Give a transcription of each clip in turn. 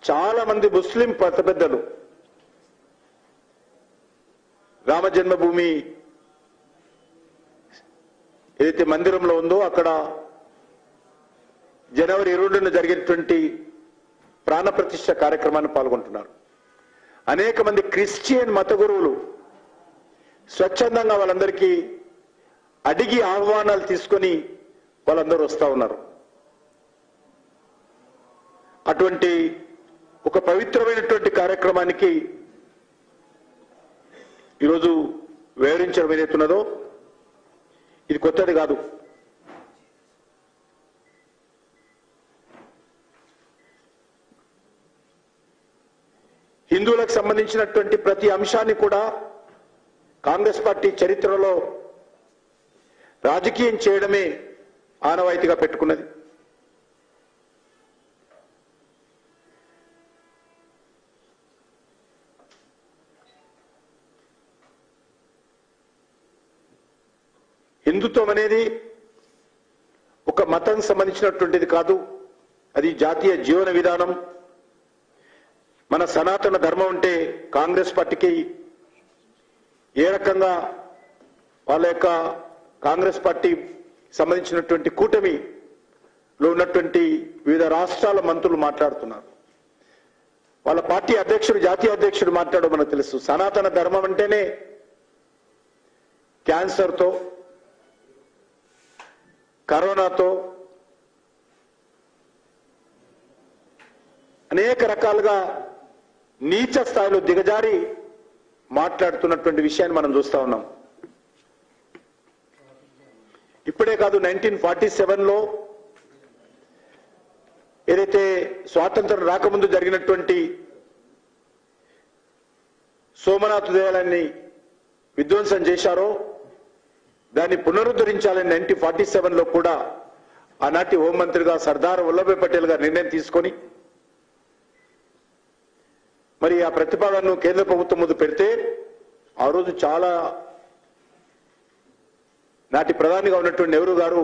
చాలా మంది ముస్లిం పెద్దలు రామ జన్మభూమి ఏదైతే మందిరంలో ఉందో అక్కడ జనవరి 22న జరిగేటువంటి ప్రాణప్రతిష్ఠ కార్యక్రమాన్ని పాల్గొంటున్నారు. అనేక మంది క్రిస్టియన్ మత గురువులు స్వచ్ఛందంగా వాళ్ళందరికీ అడిగి ఆహ్వానాలు తీసుకొని వాళ్ళందరూ వస్తూ ఉన్నారు. అటువంటి ఒక పవిత్రమైనటువంటి కార్యక్రమానికి ఈరోజు వివరించడం ఏదైతున్నదో ఇది కొత్తది కాదు. హిందువులకు సంబంధించినటువంటి ప్రతి అంశాన్ని కూడా కాంగ్రెస్ పార్టీ చరిత్రలో రాజకీయం చేయడమే ఆనవాయితీగా పెట్టుకున్నది. హిందుత్వం అనేది ఒక మతానికి సంబంధించినటువంటిది కాదు, అది జాతీయ జీవన విధానం. మన సనాతన ధర్మం అంటే కాంగ్రెస్ పార్టీకి ఏ రకంగా వాళ్ళ యొక్క కాంగ్రెస్ పార్టీ సంబంధించినటువంటి కూటమిలో ఉన్నటువంటి వివిధ రాష్ట్రాల మంత్రులు మాట్లాడుతున్నారు. వాళ్ళ పార్టీ అధ్యక్షుడు, జాతీయ అధ్యక్షుడు మాట్లాడడం మనకు తెలుసు. సనాతన ధర్మం అంటేనే క్యాన్సర్తో, కరోనాతో, అనేక రకాలుగా నీచ స్థాయిలో దిగజారి మాట్లాడుతున్నటువంటి విషయాన్ని మనం చూస్తా ఉన్నాం. ఇప్పుడే కాదు, 1947లో ఏదైతే స్వాతంత్రం రాకముందు జరిగినటువంటి సోమనాథ్ దేవాలయాన్ని విధ్వంసం చేశారో దాన్ని పునరుద్ధరించాలని 1947లో కూడా ఆనాటి హోంమంత్రిగా సర్దార్ వల్లభాయ్ పటేల్ గారు నిర్ణయం తీసుకొని మరి ఆ ప్రతిపాదనను కేంద్ర ప్రభుత్వం ముందు పెడితే ఆ రోజు చాలా నాటి ప్రధానిగా ఉన్నటువంటి నెహ్రూ గారు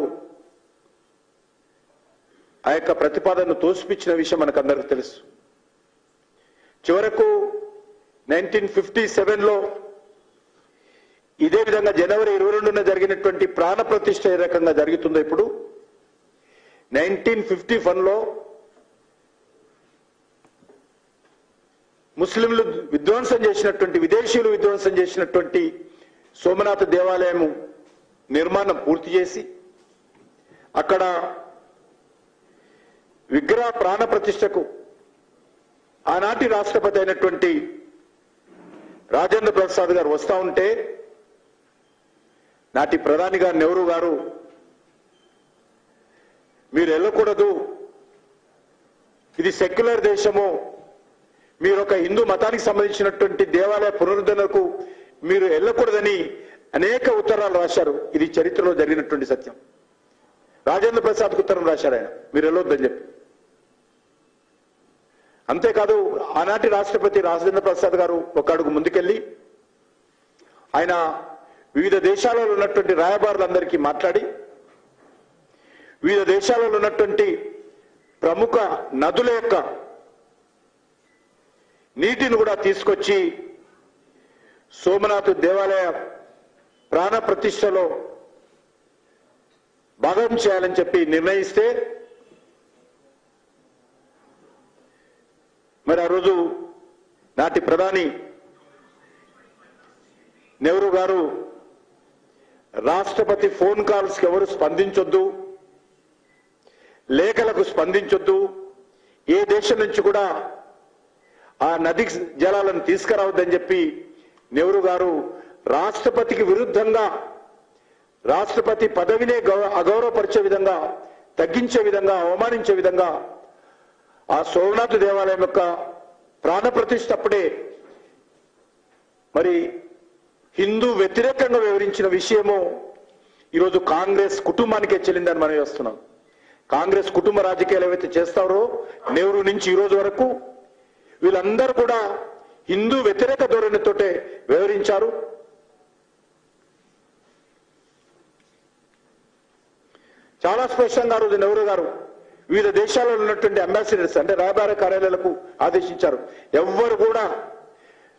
ఆ యొక్క ప్రతిపాదనను తోసిపుచ్చిన విషయం మనకు అందరికీ తెలుసు. చివరకు 1957లో ఇదే విధంగా జనవరి 22న జరిగినటువంటి ప్రాణ ప్రతిష్ఠ ఏ రకంగా జరుగుతుందో ఇప్పుడు 1951లో ముస్లింలు విధ్వంసం చేసినటువంటి, విదేశీయులు విధ్వంసం చేసినటువంటి సోమనాథ దేవాలయం నిర్మాణం పూర్తి చేసి అక్కడ విగ్రహ ప్రాణ ప్రతిష్టకు ఆనాటి రాష్ట్రపతి అయినటువంటి రాజేంద్ర ప్రసాద్ గారు వస్తూ ఉంటే నాటి ప్రధాని గారు నెహ్రూ గారు మీరు వెళ్ళకూడదు, ఇది సెక్యులర్ దేశము, మీరు ఒక హిందూ మతానికి సంబంధించినటువంటి దేవాలయ పునరుద్ధరణకు మీరు వెళ్ళకూడదని అనేక ఉత్తరాలు రాశారు. ఇది చరిత్రలో జరిగినటువంటి సత్యం. రాజేంద్ర ప్రసాద్కు ఉత్తరం రాశారు ఆయన, మీరు వెళ్ళొద్దని చెప్పి. అంతేకాదు ఆనాటి రాష్ట్రపతి రాజేంద్ర ప్రసాద్ గారు ఒక అడుగు ముందుకెళ్ళి ఆయన వివిధ దేశాలలో ఉన్నటువంటి రాయబారులందరికీ మాట్లాడి వివిధ దేశాలలో ఉన్నటువంటి ప్రముఖ నదుల యొక్క నీటిని కూడా తీసుకొచ్చి సోమనాథ్ దేవాలయ ప్రాణ ప్రతిష్టలో భాగం చేయాలని చెప్పి నిర్ణయిస్తే మరి ఆ రోజు నాటి ప్రధాని నెహ్రూ గారు రాష్ట్రపతి ఫోన్ కాల్స్కి ఎవరు స్పందించొద్దు, లేఖలకు స్పందించొద్దు, ఏ దేశం నుంచి కూడా ఆ నది జలాలను తీసుకురావద్దని చెప్పి నెహ్రూ గారు రాష్ట్రపతికి విరుద్ధంగా రాష్ట్రపతి పదవినే అగౌరవపరిచే విధంగా, తగ్గించే విధంగా, అవమానించే విధంగా ఆ సోమనాథ్ దేవాలయం యొక్క ప్రాణ ప్రతిష్ఠ అప్పుడే మరి హిందూ వ్యతిరేకంగా వివరించిన విషయము ఈరోజు కాంగ్రెస్ కుటుంబానికే చెల్లిందని మనం చేస్తున్నాం. కాంగ్రెస్ కుటుంబ రాజకీయాలు ఏవైతే చేస్తారో నెహ్రూ నుంచి ఈ రోజు వరకు వీళ్ళందరూ కూడా హిందూ వ్యతిరేక ధోరణితోటే వివరించారు. చాలా స్పష్టంగా రోజు నెహ్రూ గారు వివిధ దేశాలలో ఉన్నటువంటి అంబాసిడర్స్ అంటే రాయబార కార్యాలయాలకు ఆదేశించారు. ఎవ్వరు కూడా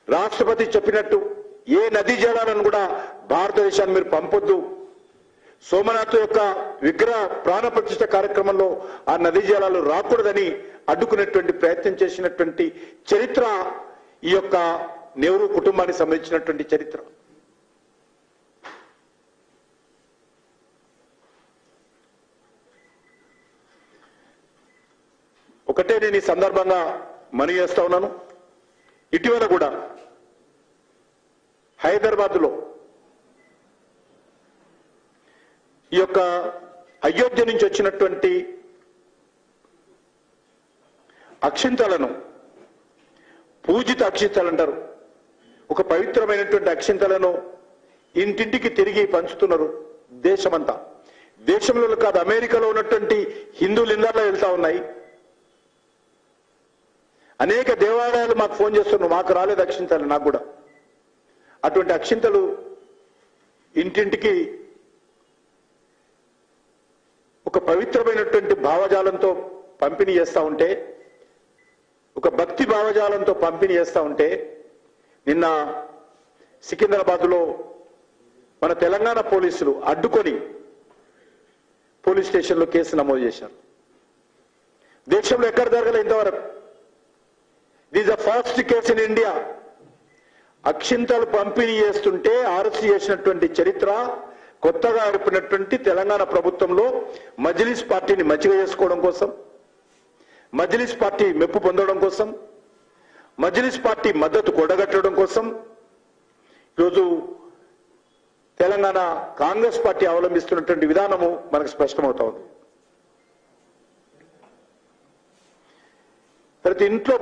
రాష్ట్రపతి చెప్పినట్టు ఏ నదీ జలాలను కూడా భారతదేశాన్ని మీరు పంపొద్దు. సోమనాథ్ యొక్క విగ్రహ ప్రాణ ప్రతిష్ఠ కార్యక్రమంలో ఆ నదీ జలాలు రాకూడదని అడ్డుకునేటువంటి ప్రయత్నం చేసినటువంటి చరిత్ర ఈ యొక్క నెహ్రూ కుటుంబానికి సంబంధించినటువంటి చరిత్ర. ఒకటే నేను ఈ సందర్భంగా మనవి చేస్తా ఉన్నాను. ఇటీవల కూడా హైదరాబాద్లో ఈ యొక్క అయోధ్య నుంచి వచ్చినటువంటి అక్షింతలను, పూజిత అక్షింతలు అంటారు, ఒక పవిత్రమైనటువంటి అక్షింతలను ఇంటింటికి తిరిగి పంచుతున్నారు దేశమంతా. దేశంలో కాదు, అమెరికాలో ఉన్నటువంటి హిందువులు ఇళ్ళల్లో వెళ్తా ఉన్నాయి. అనేక దేవాలయాలు మాకు ఫోన్ చేస్తున్నారు, మాకు రాలేదు అక్షింతలు. నాకు కూడా అటువంటి అక్షింతలు ఇంటింటికి ఒక పవిత్రమైనటువంటి భావజాలంతో పంపిణీ చేస్తూ ఉంటే, ఒక భక్తి భావజాలంతో పంపిణీ చేస్తూ ఉంటే, నిన్న సికింద్రాబాద్లో మన తెలంగాణ పోలీసులు అడ్డుకొని పోలీస్ స్టేషన్లో కేసు నమోదు చేశారు. దేశంలో ఎక్కడ జరగలేదు ఇంతవరకు. This the first case in India. అక్షింతలు పంపిణీ చేస్తుంటే అరెస్ట్ చేసినటువంటి చరిత్ర కొత్తగా ఏర్పడినటువంటి తెలంగాణ ప్రభుత్వంలో మజ్లిస్ పార్టీని మచ్చిక చేసుకోవడం కోసం, మజ్లిస్ పార్టీ మెప్పు పొందడం కోసం, మజ్లిస్ పార్టీ మద్దతు కొడగట్టడం కోసం ఈరోజు తెలంగాణ కాంగ్రెస్ పార్టీ అవలంబిస్తున్నటువంటి విధానము మనకు స్పష్టమవుతా ఉంది. ప్రతి ఇంట్లో